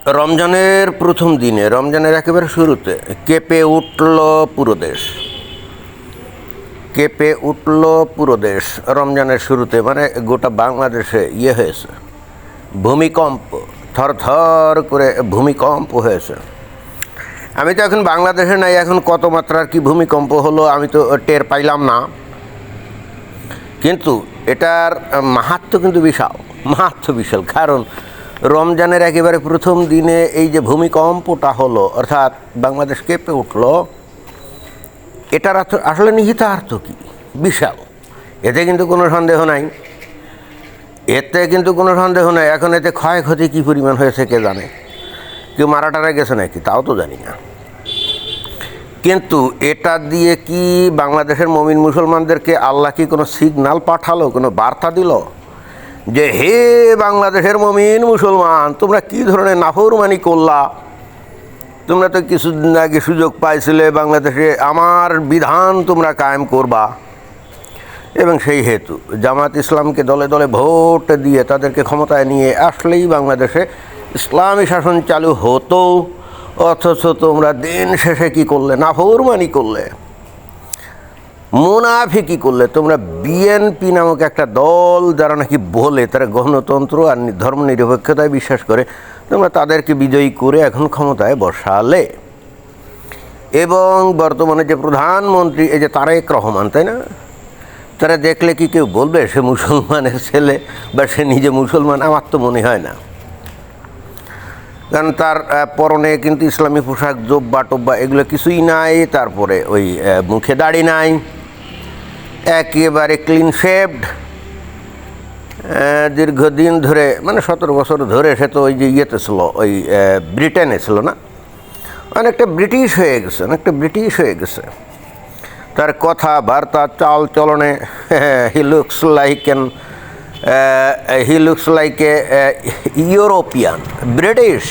রমজানের প্রথম দিনে, রমজানের একেবারে শুরুতে কেঁপে উঠল পুরো দেশ। কেঁপে উঠল পুরো দেশ রমজানের শুরুতে, মানে গোটা বাংলাদেশে হয়েছে ভূমিকম্প, থরথর করে ভূমিকম্প হয়েছে। আমি তো এখন বাংলাদেশে নাই, এখন কত মাত্রার কি ভূমিকম্প হলো আমি তো টের পাইলাম না, কিন্তু এটার মাহাত্ম্য কিন্তু বিশাল, বিশাল। কারণ রমজানের একেবারে প্রথম দিনে এই যে ভূমিকম্পটা হলো, অর্থাৎ বাংলাদেশ কেঁপে উঠল, এটার আসলে নিহিতার্থ কি বিশাল, এতে কিন্তু কোনো সন্দেহ নাই, এখন এতে ক্ষয়ক্ষতি কী পরিমাণ হয়েছে কে জানে, কেউ মারা টারা গেছে নাকি তাও তো জানি না। কিন্তু এটা দিয়ে কি বাংলাদেশের মুমিন মুসলমানদেরকে আল্লাহ কি কোনো সিগন্যাল পাঠালো, কোনো বার্তা দিল যে হে বাংলাদেশের মুমিন মুসলমান, তোমরা কি ধরনের নাফরমানি করলা? তোমরা তো কিছুদিন আগে সুযোগ পাইছিলে বাংলাদেশে আমার বিধান তোমরা কায়েম করবা, এবং সেই হেতু জামাত ইসলামকে দলে দলে ভোট দিয়ে তাদেরকে ক্ষমতায় নিয়ে আসলেই বাংলাদেশে ইসলামী শাসন চালু হতো। অথচ তোমরা দিন শেষে কী করলে? নাফরমানি করলে, মুনাফিকি করলে। তোমরা বিএনপি নামক একটা দল, যারা নাকি বলে তারা গণতন্ত্র আর ধর্মনিরপেক্ষতায় বিশ্বাস করে, তোমরা তাদেরকে বিজয়ী করে এখন ক্ষমতায় বসালে। এবং বর্তমানে যে প্রধানমন্ত্রী, এই যে তারেক রহমান, তাই না, তারা দেখলে কি কেউ বলবে সে মুসলমানের ছেলে বা সে নিজে মুসলমান? আমার তো মনে হয় না, কারণ তার পরনে কিন্তু ইসলামী পোশাক, জোব্বা টোব্বা এগুলো কিছুই নাই, তারপরে ওই মুখে দাড়ি নাই, একেবারে ক্লিন শেভড। দীর্ঘদিন ধরে, মানে 17 বছর ধরে সে তো ওই যে ইয়েতে ছিল, ওই ব্রিটেনে ছিল না, অনেকটা ব্রিটিশ হয়ে গেছে, তার কথাবার্তা চাল চলনে he looks like a European, British.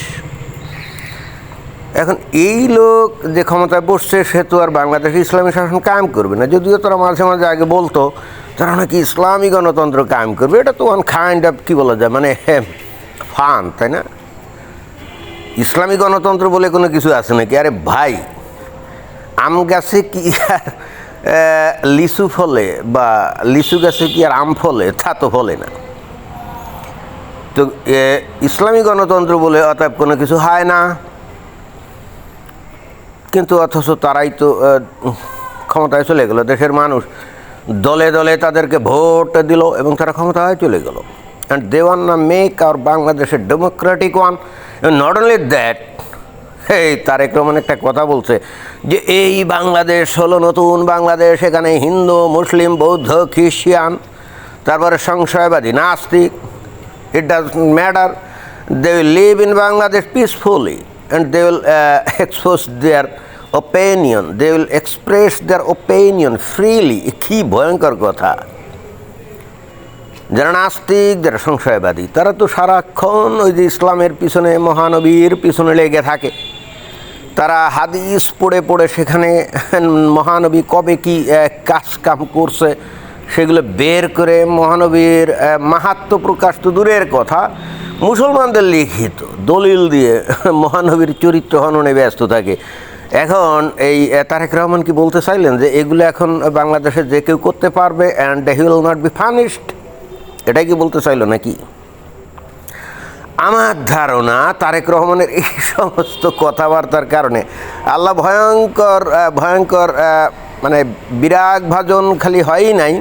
এখন এই লোক যে ক্ষমতায় বসছে, সে তো আর বাংলাদেশে ইসলামী শাসন কায়েম করবে না, যদিও তারা মাঝে মাঝে আগে বলতো তারা নাকি ইসলামী গণতন্ত্র কায়েম করবে। এটা তো ওয়ান কাইন্ড অফ কী বলা যায়, মানে ফান, তাই না? ইসলামী গণতন্ত্র বলে কোনো কিছু আছে নাকি? আরে ভাই, আম গাছে কি আর লিচু ফলে, বা লিচু গাছে কি আর আম ফলে? তা তো ফলে না। তো ইসলামী গণতন্ত্র বলে অতএব কোনো কিছু হয় না, কিন্তু অথচ তারাই তো ক্ষমতায় চলে গেল। দেশের মানুষ দলে দলে তাদেরকে ভোট দিল এবং তারা ক্ষমতায় চলে গেল। And they want to make our বাংলাদেশের democratic one. Not only that, এই তারেক রহমান একটা কথা বলছে যে এই বাংলাদেশ হলো নতুন বাংলাদেশ, এখানে হিন্দু, মুসলিম, বৌদ্ধ, খ্রিস্টান, তারপরে সংশয়বাদী, নাস্তিক, it doesn't matter, they will live in Bangladesh peacefully and they will expose their opinion, they will express their opinion freely. কি ভয়ঙ্কর কথা! যারা নাস্তিক, যারা সংশয়বাদী, তারা তো সারাক্ষণ ওই যে ইসলামের পিছনে, মহানবীর পিছনে লেগে থাকে। তারা হাদিস পড়ে পড়ে সেখানে মহানবী কবে কি কাম করছে সেগুলো বের করে মহানবীর মাহাত্ম্য প্রকাশ তো দূরের কথা, মুসলমানদের লিখিত দলিল দিয়ে মহানবীর চরিত্র হননে ব্যস্ত থাকে। এখন এই তারেক রহমান কি বলতে চাইলেন যে এগুলো এখন বাংলাদেশে যে কেউ করতে পারবে and he will not be punished? এটাই কি বলতে চাইল নাকি? আমার ধারণা তারেক রহমানের এই সমস্ত কথাবার্তার কারণে আল্লাহ ভয়ঙ্কর মানে বিরাগ ভাজন খালি হয়ই নাই,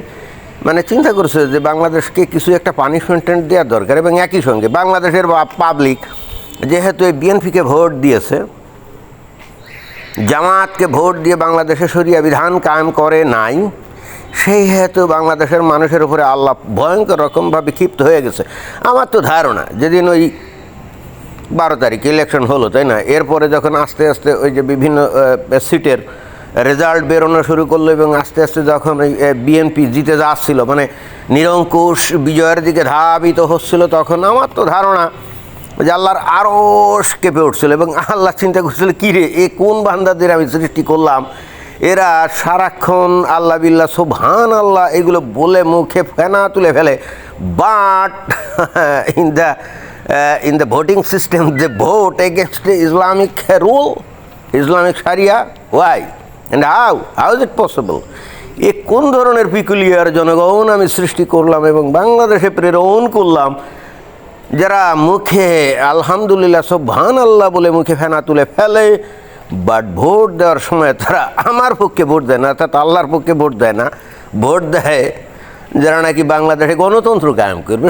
মানে চিন্তা করছে যে বাংলাদেশকে কিছু একটা পানিশমেন্ট দেওয়ার দরকার। এবং একই সঙ্গে বাংলাদেশের পাবলিক যেহেতু এই বিএনপিকে ভোট দিয়েছে, জামাতকে ভোট দিয়ে বাংলাদেশে শরিয়া বিধান কায়েম করে নাই, সেই হেতু বাংলাদেশের মানুষের উপরে আল্লাহ ভয়ঙ্কর রকমভাবে ক্ষিপ্ত হয়ে গেছে। আমার তো ধারণা যেদিন ওই 12 তারিখ ইলেকশন হলো, তাই না, এরপরে যখন আস্তে আস্তে ওই যে বিভিন্ন সিটের রেজাল্ট বেরোনো শুরু করলো এবং আস্তে আস্তে যখন ওই বিএনপি জিতে যাচ্ছিল, মানে নিরঙ্কুশ বিজয়ের দিকে ধাবিত হচ্ছিল, তখন আমার তো ধারণা যে আল্লাহর আরশ কেঁপে উঠছিল এবং আল্লাহ চিন্তা করছিল, কী রে, এ কোন বান্দাদের আমি সৃষ্টি করলাম, এরা সারাক্ষণ আল্লাহ বিল্লাহ সুবহান আল্লাহ এগুলো বলে মুখে ফেনা তুলে ফেলে, but in the in the voting system, they vote against the Islamic rule, Islamic Sharia. Why? And how is it possible? এ কোন ধরনের পিকুলিয়ার জনগণ আমি সৃষ্টি করলাম এবং বাংলাদেশে প্রেরণ করলাম, যারা মুখে আলহামদুলিল্লাহ সুবহানাল্লাহ বলে মুখে ফেনা তুলে ফেলে, বাট ভোট দেওয়ার সময় তারা আমার পক্ষে ভোট দেয় না, অর্থাৎ আল্লাহর পক্ষে ভোট দেয় না, ভোট দেয় যারা নাকি বাংলাদেশে গণতন্ত্র কায়েম করবে,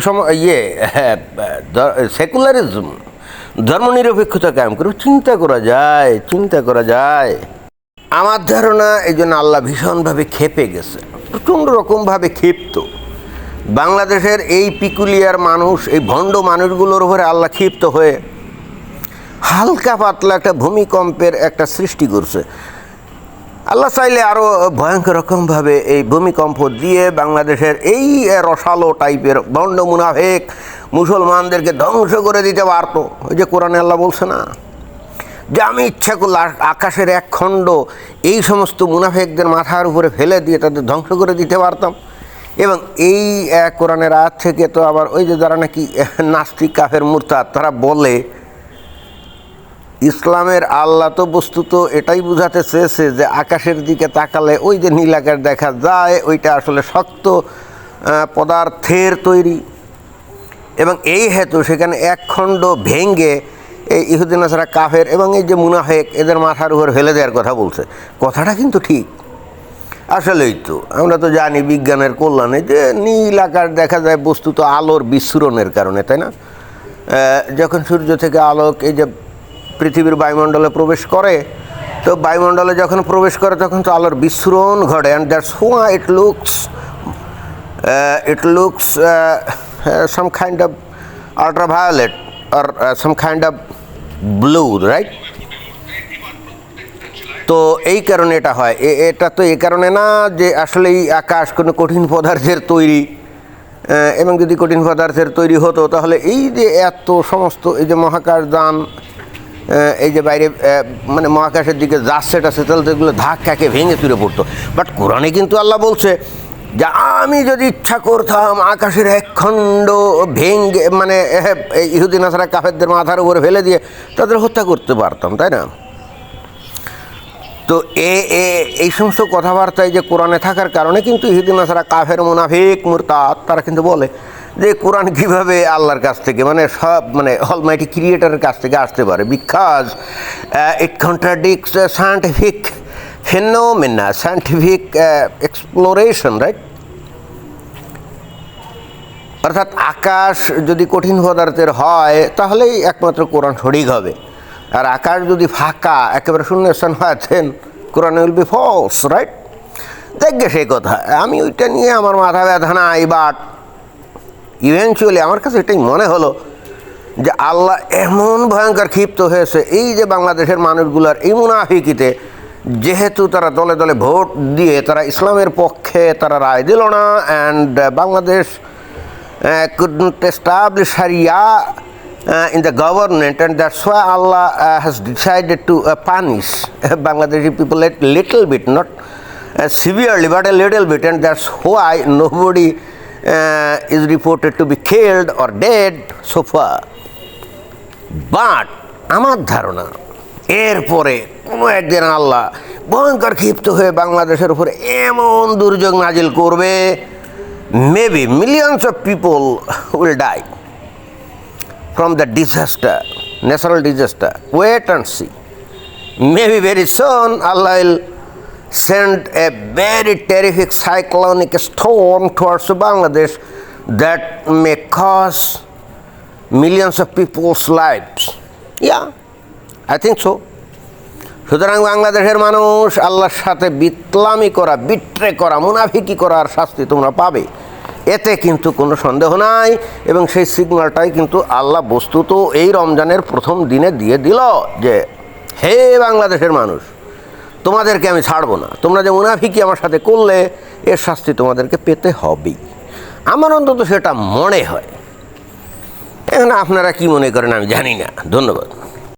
সেকুলারিজম, ধর্মনিরপেক্ষতা কায়েম করবে। চিন্তা করা যায়। আমার ধারণা এই জন্য আল্লাহ ভীষণভাবে ক্ষেপে গেছে, প্রচণ্ড রকমভাবে ক্ষিপ্ত। বাংলাদেশের এই পিকুলিয়ার মানুষ, এই ভণ্ড মানুষগুলোর উপরে আল্লাহ ক্ষিপ্ত হয়ে হালকা পাতলা একটা ভূমিকম্পের একটা সৃষ্টি করছে। আল্লাহ চাইলে আরও ভয়ঙ্কর রকমভাবে এই ভূমিকম্প দিয়ে বাংলাদেশের এই রসালো টাইপের ভণ্ড মুনাফেক মুসলমানদেরকে ধ্বংস করে দিতে পারত। ওই যে কোরআনে আল্লাহ বলছে না যে আমি ইচ্ছা করলে আকাশের এক খণ্ড এই সমস্ত মুনাফেকদের মাথার উপরে ফেলে দিয়ে তাদের ধ্বংস করে দিতে পারতাম। এবং এই কোরআনের আয়াত থেকে তো আবার ওই যে যারা নাকি নাস্তিক কাফের মুরতাদ, তারা বলে ইসলামের আল্লাহ তো বস্তুত এটাই বোঝাতে চেয়েছে যে আকাশের দিকে তাকালে ওই যে নীল আকাশ দেখা যায়, ওইটা আসলে শক্ত পদার্থের তৈরি, এবং এই হেতু সেখানে এক খণ্ড ভেঙ্গে এই ইহুদি নাসারা কাফের এবং এই যে মুনাফেক এদের মাথার উপর ফেলে দেওয়ার কথা বলছে। কথাটা কিন্তু ঠিক। আসলেই তো আমরা তো জানি বিজ্ঞানের কল্যাণে যে নীল আকাশ দেখা যায় বস্তুত আলোর বিস্ফোরণের কারণে, তাই না? যখন সূর্য থেকে আলোক এই যে পৃথিবীর বায়ুমণ্ডলে প্রবেশ করে, তো বায়ুমণ্ডলে যখন প্রবেশ করে তখন তো আলোর বিস্ফোরণ ঘটে, and that's why it looks some kind of ultraviolet or some kind of blue, right? তো এই কারণে এটা হয়। এটা তো এই কারণে না যে আসলেই আকাশ কোনো কঠিন পদার্থের তৈরি, এবং যদি কঠিন পদার্থের তৈরি হতো তাহলে এই যে এত সমস্ত এই যে মহাকাশযান এই যে বাইরে মানে মহাকাশের দিকে যাচ্ছে তাহলে এগুলো ধাক্কাকে ভেঙে চুরে পড়তো। বাট কোরআনে কিন্তু আল্লাহ বলছে যে আমি যদি ইচ্ছা করতাম আকাশের এক খণ্ড ভেঙে মানে ইহুদি নাসারা কাফেরদের মাথার উপরে ফেলে দিয়ে তাদের হত্যা করতে পারতাম, তাই না? তো এই সমস্ত কথাবার্তায় যে কোরআনে থাকার কারণে কিন্তু ইহুদি নাসারা কাফের মুনাফিক মুরতাদ তারা কিন্তু বলে যে কোরআন কীভাবে আল্লাহর কাছ থেকে মানে সব মানে অলমাইটি ক্রিয়েটারের কাছ থেকে আসতে পারে, because it contradicts scientific phenomena, scientific exploration, right? অর্থাৎ আকাশ যদি কঠিন পদার্থের হয় তাহলেই একমাত্র কোরআন সঠিক হবে, আর আকাশ যদি ফাঁকা একেবারে শূন্যস্থান হয়েছেন কোরআন উইল বি ফলস, রাইট? দেখবে সেই কথা, আমি ওইটা নিয়ে আমার মাথা ব্যথা নাই, বাট ইভেনচুয়ালি আমার কাছে এটাই মনে হলো যে আল্লাহ এমন ভয়ঙ্কর ক্ষিপ্ত হয়েছে এই যে বাংলাদেশের মানুষগুলার এই মুনাফিকিতে, যেহেতু তারা দলে দলে ভোট দিয়ে তারা ইসলামের পক্ষে তারা রায় দিল না, and Bangladesh couldn't establish Sharia in the government, and that's why Allah has decided to punish Bangladeshi people a little bit, not severely but a little bit, and that's why nobody is reported to be killed or dead so far. But আমার ধারণা এরপরে কোনো একদিন আল্লাহ ভয়ঙ্কর ক্ষিপ্ত হয়ে বাংলাদেশের উপরে এমন দুর্যোগ নাজিল করবে, maybe millions of people will die from the disaster, natural disaster. Wait and see. Maybe very soon Allah will send a very terrific cyclonic storm towards Bangladesh that may cause millions of people's lives. Yeah, I think so. সুতরাং বাংলাদেশের মানুষ আল্লাহর সাথে বিতলামি করা, betray করা, মুনাফিকি করার শাস্তি তোমরা পাবে, এতে কিন্তু কোনো সন্দেহ নাই। এবং সেই সিগন্যালটাই কিন্তু আল্লাহ বস্তুত এই রমজানের প্রথম দিনে দিয়ে দিল যে হে বাংলাদেশের মানুষ, তোমাদেরকে আমি ছাড়বো না, তোমরা যে মুনাফিকি আমার সাথে করলে এর শাস্তি তোমাদেরকে পেতে হবেই। আমার অন্তত সেটা মনে হয়। এখন আপনারা কি মনে করেন আমি জানি না। ধন্যবাদ।